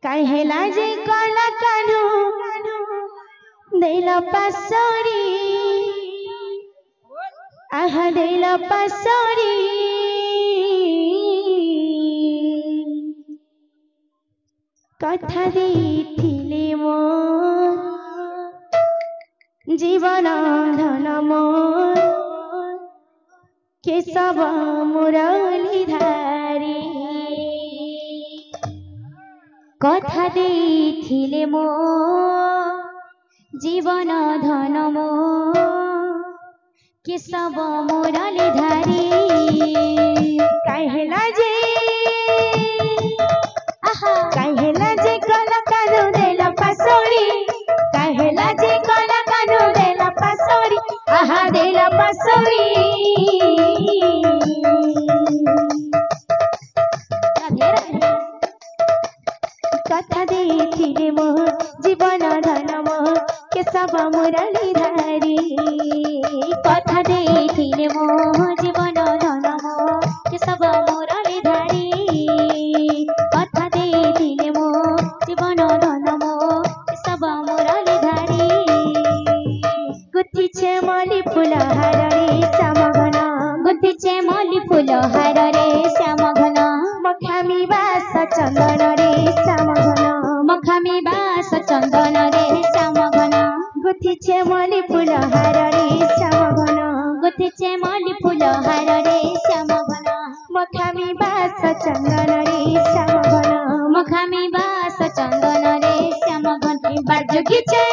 काहेला जे काला कानू देला पासरी आहा देला पासरी कथा देथिले मोर जीवन धन मोर केशव मुरलीधारी कथा देथिले मोर जीवन धन मोर केशव मुरलीधारी काहेला जे काहेला जे कला कानू देला पासोरी काहेला जे कला कानू देला पासोरी आहा देला पासोरी कथा देथिले मोर जीवन धन मोर केशव मुरलीधारी कथा देथिले मोर जीवन धन मोर केशव मुरलीधारी कथा देथिले मोर जीवन धन मोर केशव मुरलीधारी गुथिछे मल्ली फूल हार रे श्याम घन गुथिछे मल्ली फूल हार रे श्याम घन मखामी बास चंदन रे श्याम घन मखामी बास चंदन रे श्याम घन गुथिछे मल्ली फूल हार रे श्याम घन गुथिछे मल्ली फूल हार रे श्याम घन मखामी बास चंदन रे श्याम घन मखामी बास चंदन रे श्याम घन बारजुगिछे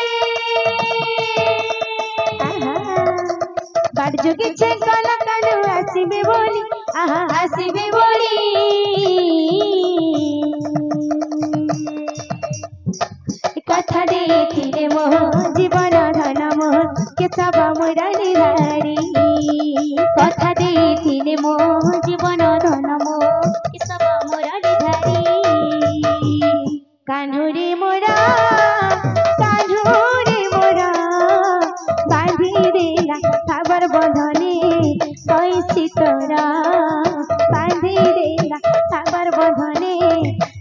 बारजुगिछे कला कानू आसिबे बोली आहा आसिबे बोली कथा देथिले मोर जीवन धन मोर केशव मुरलीधारी कथा देथिले मोर जीवन धन मोर केशव मुरलीधारी कान्हू रे मोरा बांधी देला खबर बंधने कैसी तोरा बांधी देला खबर बंधने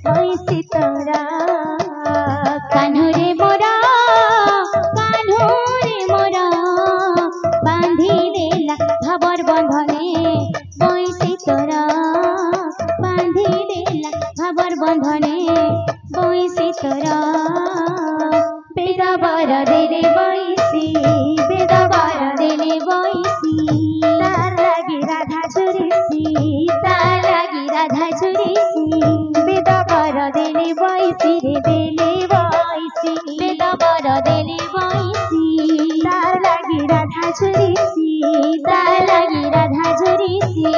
कैसी तोरा कान्हू रे मोरा बांधी देला खबर बंधने कैसी तोरा बांधी देला खबर बंधने कैसी तोरा बेदबर देले बैसी बेदबर देले बैसी तार लागि राधा झुरिसी तार लागि राधा झुरिसी बेदबर देले बैसी रे देले बैसी बेदबर देले बैसी तार लागि राधा झुरिसी तार लागि राधा झुरिसी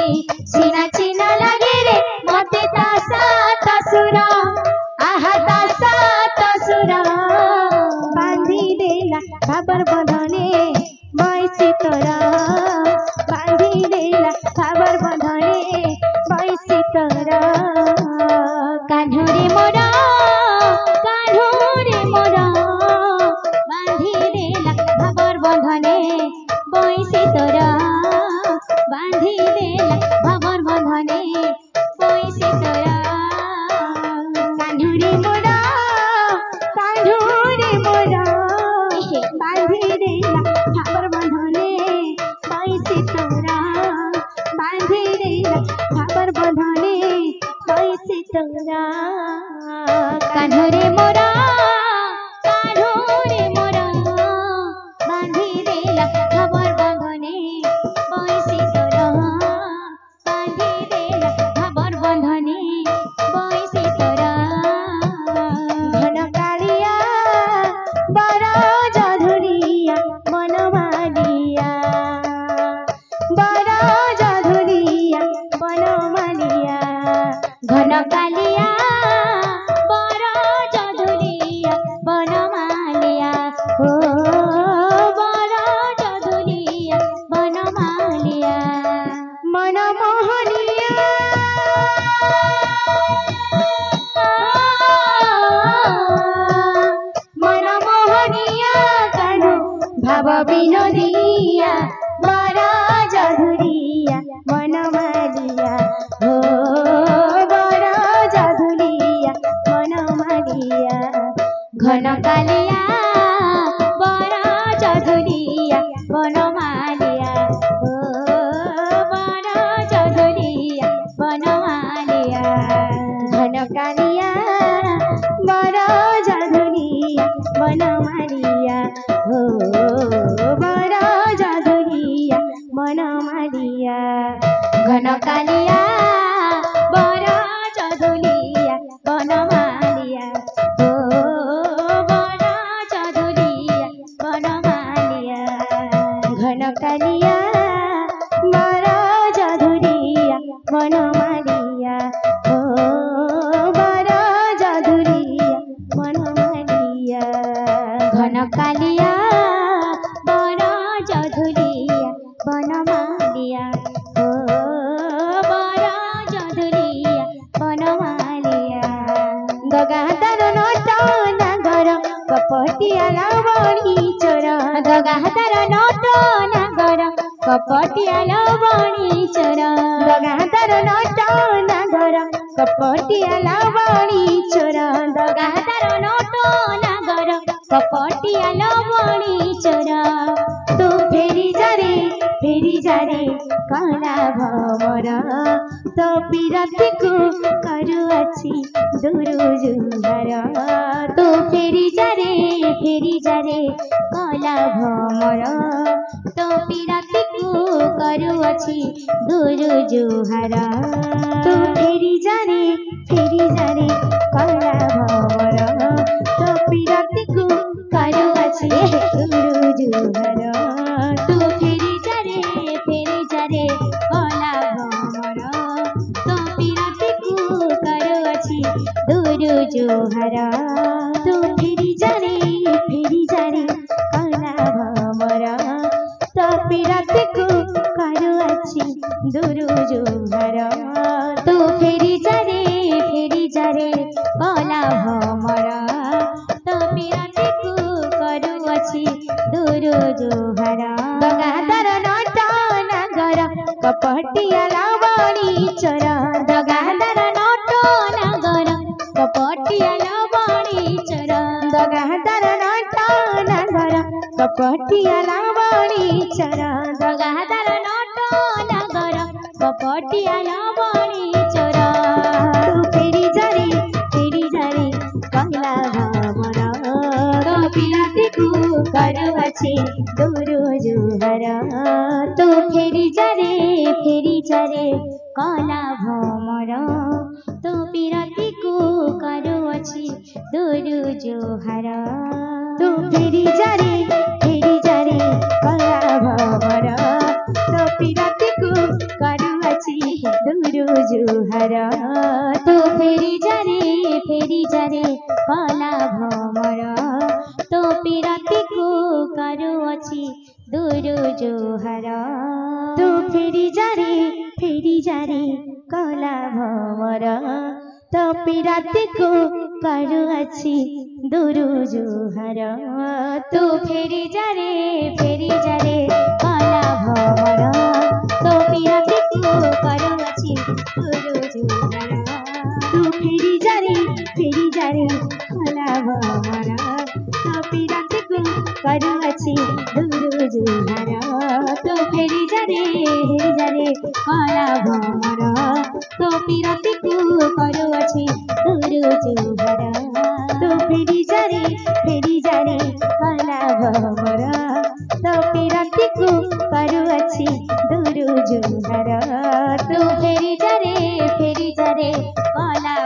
चिना चिना लागे रे मते ता सात सुर आहा ता सात सुर बांधी देला खबर बंधने बैसी तोरा बांधी देला खबर बंधने बैसी तोरा कान्हू रे मोरा बांधी देला खबर बंधने बैसी तोरा बांधी देला खबर बंधने बैसी तोरा कान्हू रे मोरा बांधी देला खबर बंधने बैसी तोरा बांधी देला खबर बंधने बैसी तोरा कान्हू रे मोरा बांधी देला खबर बंधने बैसी तोरा बांधी देला खबर बंधने बैसी तोरा घन कालिया बड़ा जाधुरिया बनमालिया बड़ा जाधुरिया बनमालिया घन कालिया बड़ा जाधुरिया बनमालिया हो बड़ा जाधुरिया बनमालिया मनमोहनिया मनमोहनिया कान्हू भाव विनोदिया बड़ा जाधुरिया बनमालिया हो बड़ा जाधुरिया बनमालिया ঘন কালিয়া বর চধুরিয়া বনমালিয়া ও বর চধুরিয়া বনমালিয়া ঘন কালিয়া বর চধুরিয়া বনমালিয়া ও বর চধুরিয়া বনমালিয়া ঘন কালিয়া বর চধুরিয়া বনমালিয়া ও বর চধুরিয়া বনমালিয়া ঘন কালিয়া বর চধুরিয়া বনমালিয়া ও বর চধুরিয়া বনমালিয়া ঘন কালিয়া বর চধুরিয়া বনমালিয়া ও বর চধুরিয়া বনমালিয়া গগাধর নট নাগর কপটিয়া লবণী চোর গগাধর নট নাগর কপটিয়া লবণী চোর গগাধর নট নাগর কপটিয়া লবণী চোর গগাধর নট নাগর কপটিয়া লবণী চোর তু ফেরি যারে কলা ভমর তো বিরতিକୁ କରୁଅଛି ଦୁରୁ ଜୁହାର ତୁ ଫେରି ଯାରେ କଲା ଭମର তো বিরতিକୁ କରୁଅଛି ଦୁରୁ ଜୁହାର ତୁ ଫେରି ଯାରେ କଲା ଭମର তো বিরতিକୁ କରୁଅଛି ଦୁରୁ ଜୁହାର তু ফেরি যারে কলা ভমর তো বিরতিକୁ କରୁଅଛି দুরু জুহার তু ফেরি যারে কলা ভমর তো বিরতিକୁ କରୁଅଛି দুরু জুহার তু ফেরি যারে কলা ভমর তো বিরতিକୁ କରୁଅଛି দুরু জুহার গগাধর নট নাগর কপটিয়া লবণী চোর গগাধর নট নাগর কপটিয়া লবণী চোর গগাধর নট নাগর কপটিয়া লবণী চোর গগাধর নট নাগর কপটিয়া লবণী চোর তু ফেরি যারে কলা ভমর তো বিরতিକୁ କରୁଅଛି দুরু জুহার তু ফেরি যারে কলা ভমর তো বিরতিକୁ କରୁଅଛି দুরু জুহার তু ফেরি যারে কলা ভমর তো বিরতিକୁ କରୁଅছি দুরু জুহার তু ফেরি যারে কলা ভমর তো বিরতিକୁ କରୁଅছি দুরু জুহার তু ফেরি যারে কলা ভমর তো বিরতিକୁ କରୁଅছি দুরু জুহার তু ফেরি যারে কলা ভমর তো বিরতিକୁ କରୁଅছি দুরু জুহার তু ফেরি যারে কলা ভমর তো বিরতিକୁ କରୁଅছি দুরু জুহার তো ফেরি যারে কলা ভমর তো বিরতিକୁ କରୁଅছি দুরু জুহার তো ফেরি যারে কলা ভমর তো বিরতিକୁ କରୁଅছি দুরু জুহার তো ফেরি যারে কলা